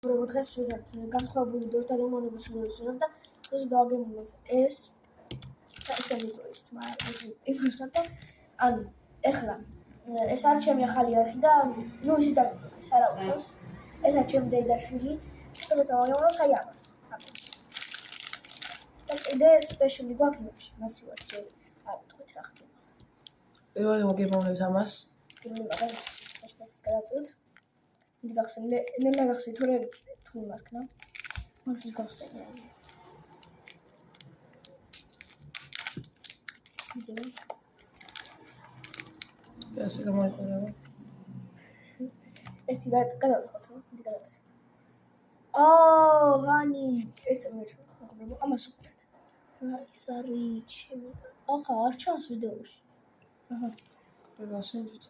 დღეს ვიღებთ განსხვავებული ვიდეოს და დემონების ვიდეოს ვიღებთ და დღეს დავაგემოვნებთ ეს და ეს ვიდეოის იმასთან და ანუ ეხლა ეს არის ჩემი ახალი არხი და ნუ ისიც დავიწყოთ არა უყურს ესაც ჩემი დედაშვილი დღეს დავაგემოვნებთ აი ამას და კიდე სპეციალი გვაქვს მოცივაში ჯერ არ თქვით რა ხდება პირველი მოგემოვნებთ ამას პირველი მაგას ეს გადაწყვეტ მე გახსენე ნელა გახსენე თორე თუ მაქნა მას გახსენე ეს გამოიყურება ერთი გადავიხოთ მე გადავიხე ვანი ერთ მომეჩვენა ამას უყურეთ რა ის არის ჩემი ახლა არ ჩანს ვიდეოში აჰა გასცენთ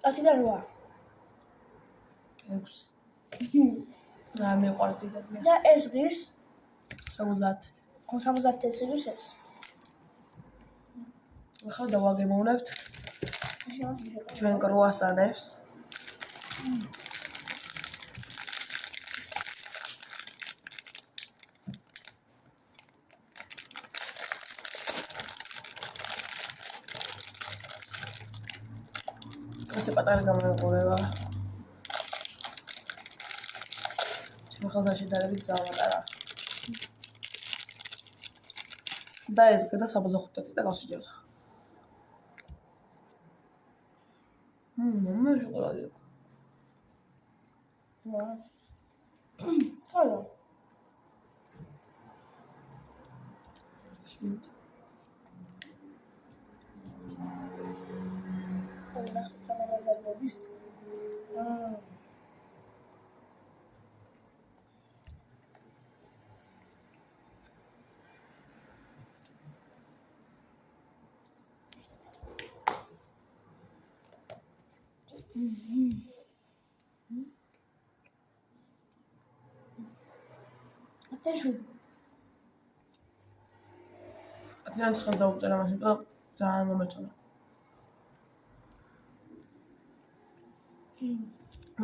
ათიდან რვა 6 და მეყვარს დიდად მე და ეს ღირს 70 70 ღირს ეს ახლა დავაგემოვნებთ ჩვენ კრუასანებს ასე პატარა გამოიყურება ჩემ ხალხში დარებით ზავატარა და ეს გადა 75 და გავსიჯებთ მე შოკოლადი ვა ხალა ათიან ცხელ დაუწერა მას იმიტომ ძალიან მომეწონა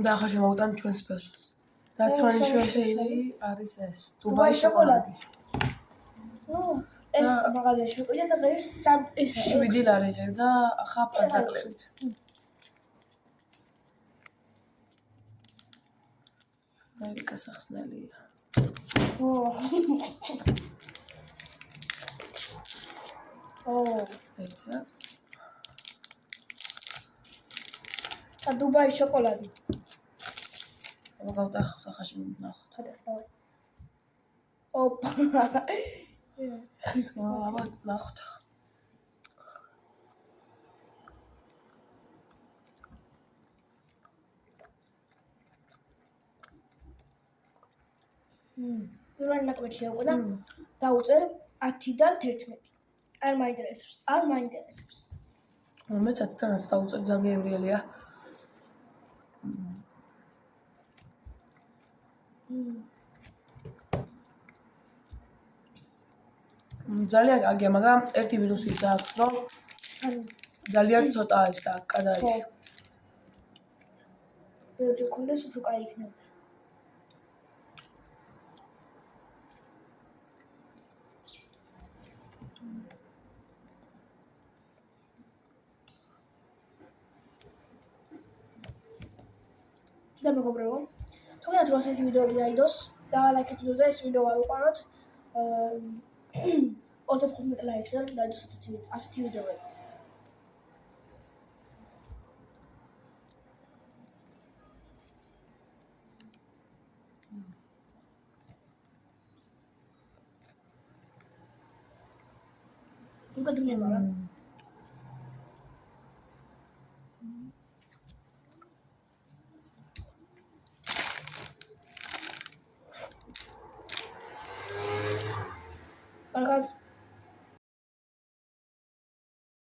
და ახლა შემოვიტანთ ჩვენ სპეციალს დაცხანიშვილი არის ეს დუბაი შოკოლადი ნუ ეს მაღაზიაში ვიყიდე და ღირს 7 ლარი და ახლა პას დაკლევით და გასახსნელია ეცა და დუბაი შოკოლადი გავტახოთ ახლა ნახოთ გადახტავ ოპა ის აბა ნახოთ პირველი ნაკვეთი შეუკვდა დაუწერ 10-დან 11 არ მაინტერესებს მე 10-დანაც დაუწერ ძალიან გემრიელია ძალიან კარგია მაგრამ ერთი მინუსი ის აქვს რომ ძალიან ცოტა ის და კადარი ბევრი კონდეს უფრო კაი იქნება და მეგობრებო თუნდაც ასეთი ვიდეოები აიდოს და ლაიქეთ ვიდეოს და ეს ვიდეო ავიყვანოთ 35 ლაიქზე და აიდოს ასეთი ვიდეოები უკეთ მე მაგრამ